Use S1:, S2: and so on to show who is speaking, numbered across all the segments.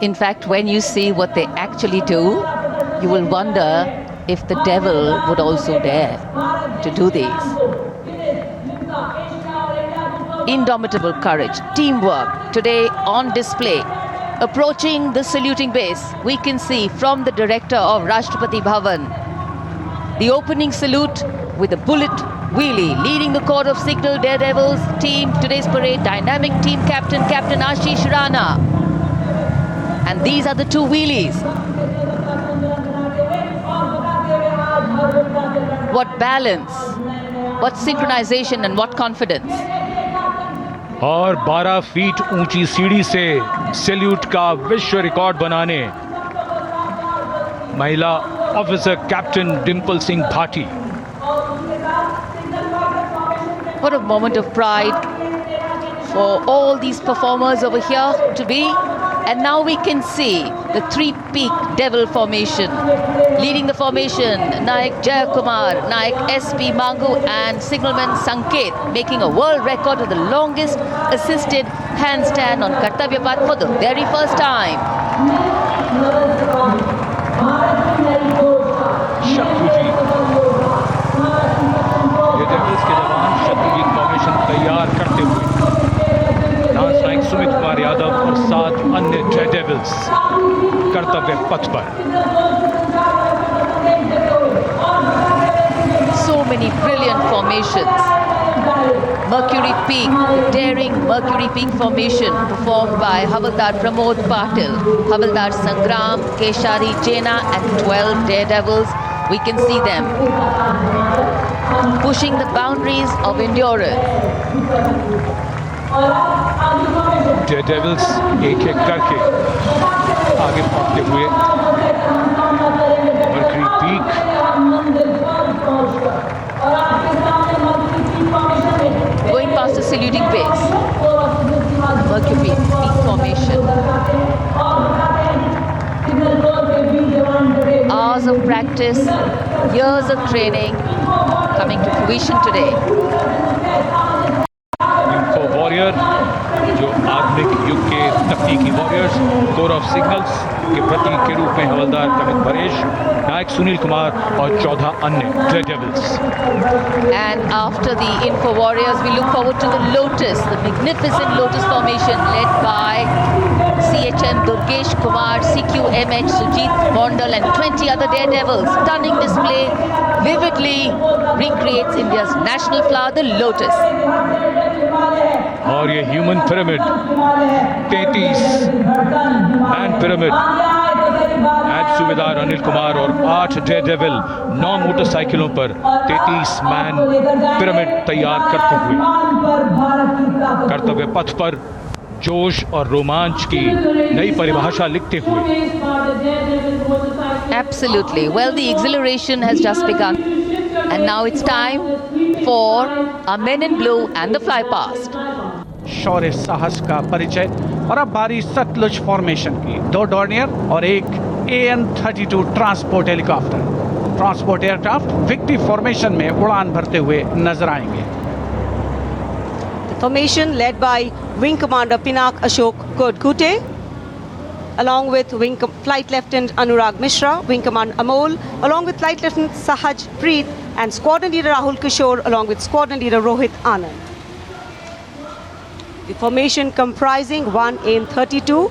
S1: In fact, when you see what they actually do, you will wonder if the devil would also dare to do these. Indomitable courage, teamwork today on display. Approaching the saluting base, we can see from the director of Rashtrapati Bhavan, the opening salute with a bullet wheelie, leading the Corps of Signal Daredevils team. Today's parade, dynamic team captain, Captain Ashish Rana. And these are the two wheelies. What balance, what synchronization and what confidence.
S2: और 12 feet ऊंची सीढ़ी से salute का विश्व record बनाने महिला officer captain Dimple Singh Bhati.
S1: What a moment of pride for all these performers over here to be. And now we can see the three-peak devil formation. Leading the formation, Naik Jayakumar, Naik SP Mangu and signalman Sanket, making a world record of the longest assisted handstand on Kartavya Path for the very first time.
S2: Shatrujeet, ये devils के जवान Shatrujeet formation तैयार करते हुए dance Naik Sumit Kumar Yadav और 7 अन्य devils कर्तव्य पथ पर.
S1: So many brilliant formations. Mercury Peak, the daring Mercury Peak formation performed by Havaldar Pramod Patil, Havaldar Sangram, Keshari Jena and 12 daredevils. We can see them pushing the boundaries of endurance.
S2: Devils एक एक करके आगे बढ़ते हुए mercury peak
S1: going past the saluting base. Mercury Peak formation. Hours of practice, years of training coming to fruition today.
S2: Info warrior जो आधुनिक युग के तकनीकी वॉरियर्स, कोर ऑफ सिग्नल्स के प्रतीक के रूप में हवलदार कमित परेश, नायक सुनील कुमार और 14 अन्य devils.
S1: And after the Info Warriors, we look forward to the Lotus, the magnificent Lotus formation led by CHM Durgesh Kumar, CQMH Sujit Mondal and 20 other daredevils. Stunning display vividly recreates India's national flower, the Lotus.
S2: और ये human pyramid 33 man pyramid, एड सूबेदार अनिल कुमार और 8 devil 9 मोटरसाइकिलों पर 33 man pyramid तैयार करते हुए कर्तव्य पथ पर जोश और रोमांच की नई परिभाषा लिखते हुए.
S1: Absolutely. Well, the exhilaration has just begun. And now it's time for our men in blue and the fly past.
S3: शौर्य साहस का परिचय. और अब बारी सतलुज फॉर्मेशन की. 2 डॉर्नियर और एक AN-32 transport helicopter. Transport aircraft victory formation में उड़ान भरते हुए नजर आएंगे.
S4: Formation led by Wing Commander Pinak Ashok Kodkute, along with Flight Lieutenant Anurag Mishra, Wing Commander Amol, along with Flight Lieutenant Sahaj Preet, and Squadron Leader Rahul Kishore, along with Squadron Leader Rohit Anand. The formation comprising one AN-32,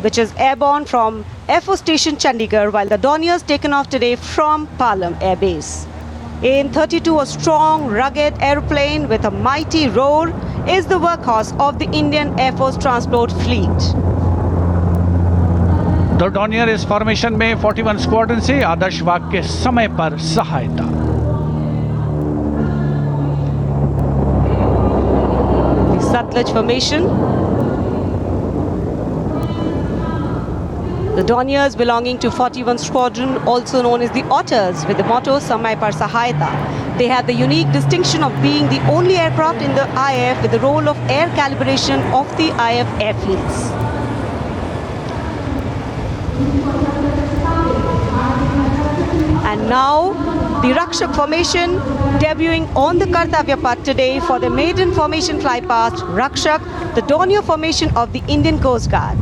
S4: which is airborne from Air Force Station Chandigarh, while the Dorniers taken off today from Palam Air Base. AN-32, a strong, rugged aeroplane with a mighty roar, is the workhorse of the Indian Air Force Transport Fleet.
S3: दो Dornier इस formation में 41 squadron से आदर्श वाक के समय पर सहायता.
S4: The Satluj formation. The Dorniers belonging to 41 Squadron, also known as the Otters, with the motto Samay Par Sahayata. They have the unique distinction of being the only aircraft in the IAF with the role of air calibration of the IAF airfields. And now the Rakshak formation debuting on the Kartavya Path today for the maiden formation fly past. Rakshak, the Dornier formation of the Indian Coast Guard.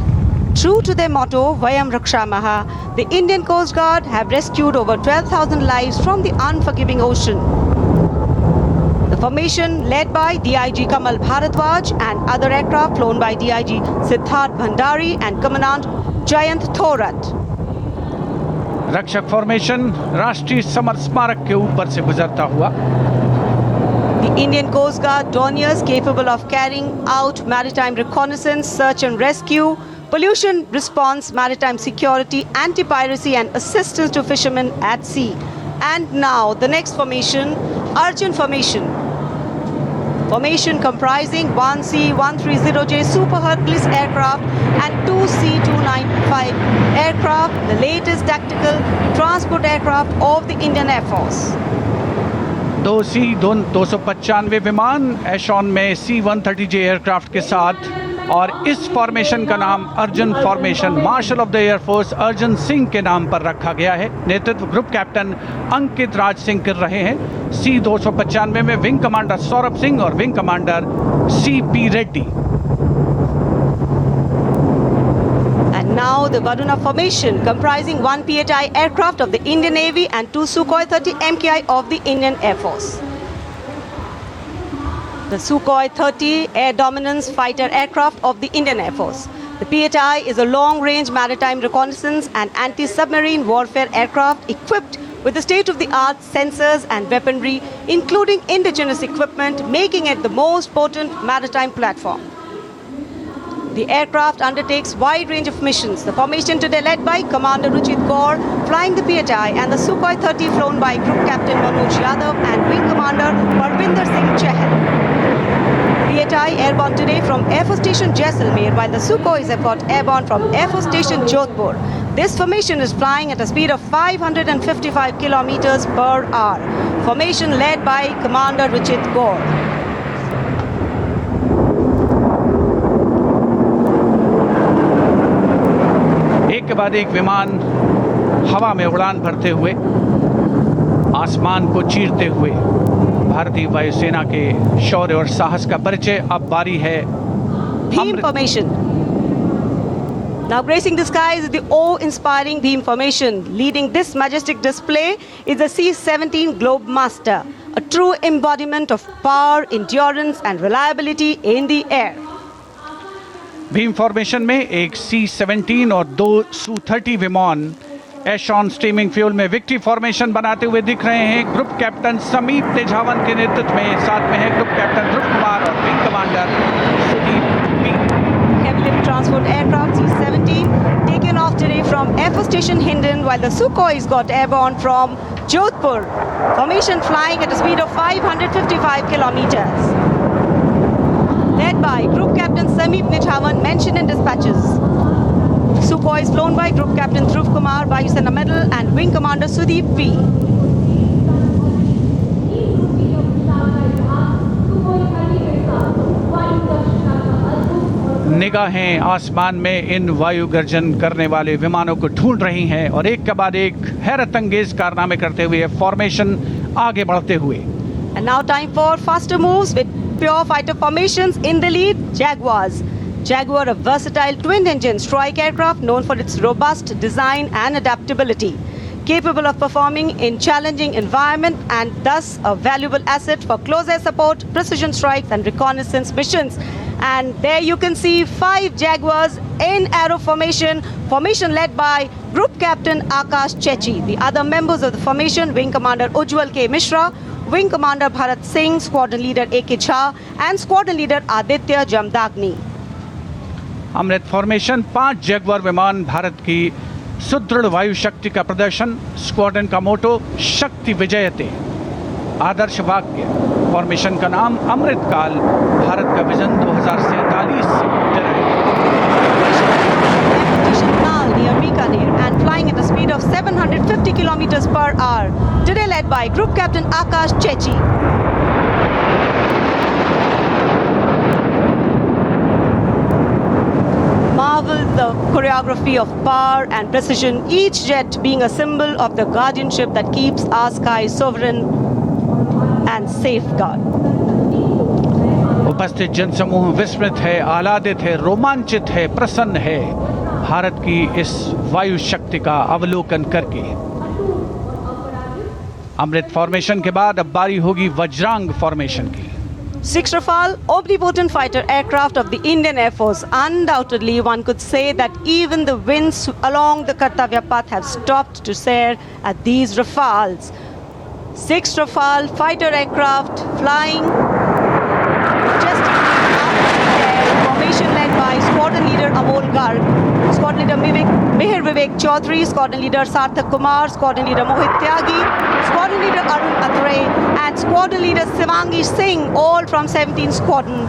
S4: True to their motto, Vayam Rakshamaha, the Indian Coast Guard have rescued over 12,000 lives from the unforgiving ocean. The formation led by DIG Kamal Bharadwaj and other aircraft flown by DIG Siddharth Bhandari and Commandant Jayant Thorat.
S3: रक्षक formation राष्ट्रीय summer स्मारक के ऊपर से गुजरता हुआ
S4: The Indian Coast Guard Dorniers capable of carrying out maritime reconnaissance, search and rescue, pollution response, maritime security, anti-piracy and assistance to fishermen at sea. And now the next formation, Arjun Formation. Formation comprising one C-130J Super Hercules aircraft and two C-295 aircraft, the latest tactical transport aircraft of the Indian Air Force.
S3: 295 विमान एशॉन में C-130J aircraft के साथ और इस formation का नाम Arjun formation marshal of the air force Arjun Singh के नाम पर रखा गया है। नेतृत्व ग्रुप कैप्टन अंकित राज सिंह कर रहे हैं। C-295 में विंग कमांडर सौरभ सिंह और wing commander C.P. Reddy.
S4: And now the Varuna Formation comprising one P-8I aircraft of the Indian Navy and two Sukhoi 30 MKI of the Indian Air Force. The Sukhoi 30 air dominance fighter aircraft of the Indian Air Force. The P-8I is a long-range maritime reconnaissance and anti-submarine warfare aircraft equipped with the state-of-the-art sensors and weaponry, including indigenous equipment, making it the most potent maritime platform. The aircraft undertakes wide range of missions. The formation today led by Commander Ruchit Kaur, flying the P-8I, and the Sukhoi 30 flown by Group Captain Manoj Yadav and Wing Commander Parvinder Singh Chahal. P-8I airborne today from Air Force Station Jaisalmer, while the Sukhois have got airborne from Air Force Station Jodhpur. This formation is flying at a speed of 555 kilometers per hour. Formation led by Commander Ruchit Kaur.
S3: एक के बाद एक विमान हवा में उड़ान भरते हुए आसमान को चीरते हुए भारतीय वायुसेना के शौर्य और साहस का परिचय। अब बारी है
S4: Bhim Formation. Now gracing the skies is the awe-inspiring Bhim Formation. Leading this majestic display is the C-17 Globe Master, a true embodiment of power, endurance and reliability in the air.
S3: Bhim formation में एक C-17 और दो Su-30 विमान एशॉन steaming fuel में victory formation बनाते हुए दिख रहे हैं। ग्रुप कैप्टन समीप तेजावन के नेतृत्व में साथ में है ग्रुप कैप्टन ध्रुव कुमार और wing commander Sudeep P.
S4: Heavy lift transport aircraft C-17 taken off today from Air Force Station Hindon, while the Sukhois got airborne from Jodhpur. Formation flying at a speed of 555 kilometers. Led by Group Captain Sameep Nithawan, mentioned in dispatches. Sukhoi is flown by Group Captain Dhruv Kumar, Vayusena Medal, and Wing Commander Sudeep P.
S3: निगाहें आसमान में इन वायु गर्जन करने वाले विमानों को ढूंढ रही हैं और एक के बाद एक हैरत अंगेज कारनामे करते हुए फॉर्मेशन आगे बढ़ते हुए।
S4: And now time for faster moves with pure fighter formations. In the lead, Jaguars. Jaguar, a versatile twin-engine strike aircraft known for its robust design and adaptability, capable of performing in challenging environment and thus a valuable asset for close air support, precision strikes and reconnaissance missions. And there you can see 5 Jaguars in arrow formation, formation led by Group Captain Akash Chechi. The other members of the formation, Wing Commander Ujjwal K. Mishra, Wing Commander Bharat Singh, Squadron Leader A.K. Jha and Squadron Leader Aditya Jamdagni.
S3: Amrit formation 5 Jaguar विमान भारत की सुदृढ़ वायु शक्ति का प्रदर्शन। Squadron का मोटो शक्ति विजयते, आदर्श वाक्य। फॉर्मेशन का नाम अमृतकाल, भारत का विजन 2047 से
S4: Near Bikaner and flying at a speed of 750 kilometers per hour. Today led by Group Captain Akash Chechi. Marvel the choreography of power and precision, each jet being a symbol of the guardianship that keeps our sky sovereign and safeguard.
S3: उपस्थित जनसमूह विस्मित है, आह्लादित है, रोमांचित है, प्रसन्न है। भारत की इस वायु शक्ति का अवलोकन करके। अमृत फॉर्मेशन के बाद अब बारी होगी वज्रांग फॉर्मेशन की।
S4: 6 Rafale, omnipotent fighter aircraft of the Indian Air Force. Undoubtedly, one could say that even the winds along the Kartavya path have stopped to stare at these Rafales. 6 Rafale fighter aircraft flying majestically up in the air. Formation led by squadron leader Amol Garg, squadron leader Mihir Vivek Chaudhary, squadron leader Sarthak Kumar, squadron leader Mohit Tyagi, squadron leader Arun Athare, and squadron leader Sivangi Singh, all from 17th Squadron.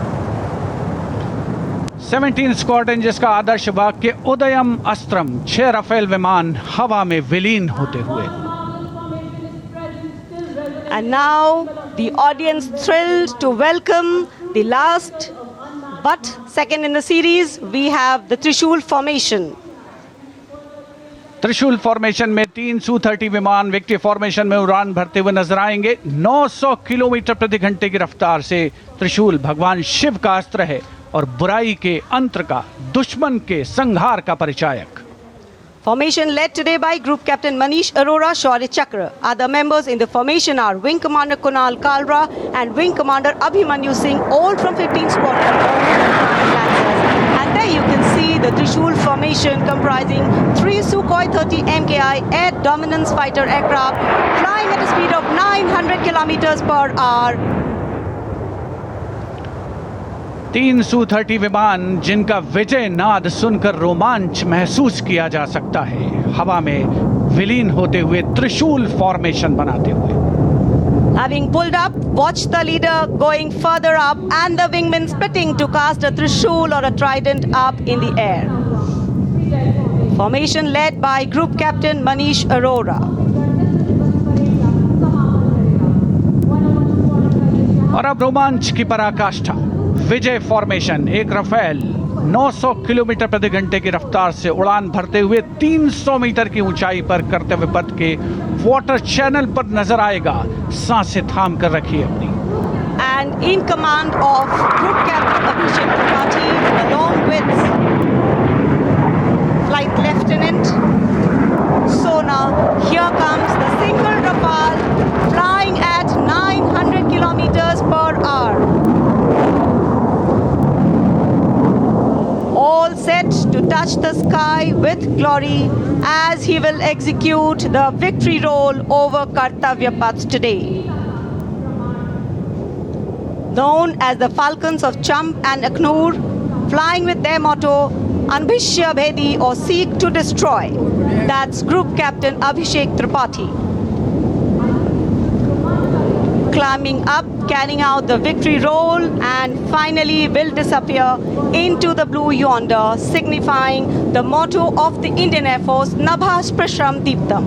S3: 17 squadron जिसका आदर्श वाक्य उदयम अस्त्रम, 6 Rafale विमान हवा में विलीन होते हुए।
S4: And now the audience thrilled to welcome the last but second in the series. We have the Trishul formation.
S3: त्रिशूल formation में 3 Su-30 विमान विक्ट्री फॉर्मेशन में उड़ान भरते हुए नजर आएंगे। 900 किलोमीटर प्रति घंटे की रफ्तार से त्रिशूल भगवान शिव का अस्त्र है और बुराई के अंत का, दुश्मन के संहार का परिचायक।
S4: Formation led today by Group Captain Manish Arora, Shaurya Chakra. Other members in the formation are Wing Commander Kunal Kalra and Wing Commander Abhimanyu Singh, all from 15th Squadron, all from Lancers. And there you can see the Trishul formation comprising 3 Sukhoi 30 MKI air dominance fighter aircraft flying at a speed of 900 kilometers per hour.
S3: 3 Su-30 विमान जिनका विजय नाद सुनकर रोमांच महसूस किया जा सकता है, हवा में विलीन होते हुए त्रिशूल फॉर्मेशन बनाते हुए।
S4: Having pulled up, watch the leader going further up and the wingmen splitting to cast a Trishul or a trident up in the air. Formation led by Group Captain Manish Arora.
S3: और अब रोमांच की पराकाष्ठा, विजय formation. एक Rafale 900 kilometre प्रति घंटे की रफ्तार से उड़ान भरते हुए 300 मीटर की ऊंचाई पर कर्तव्य पथ के वाटर चैनल पर नजर आएगा। सांसें थाम कर रखिए अपनी।
S4: And in command of Group Captain Abhishek Tripathi along with Flight Lieutenant Sona, here comes the single Rafale flying at 900 kilometers per hour. All set to touch the sky with glory as he will execute the victory roll over Kartavya Path today. Known as the Falcons of Champ and Aknoor, flying with their motto, Anbhishya Bhedi or Seek to Destroy. That's Group Captain Abhishek Tripathi. Climbing up, carrying out the victory roll, and finally will disappear into the blue yonder, signifying the motto of the Indian Air Force, Nabha Sprishram Deeptam.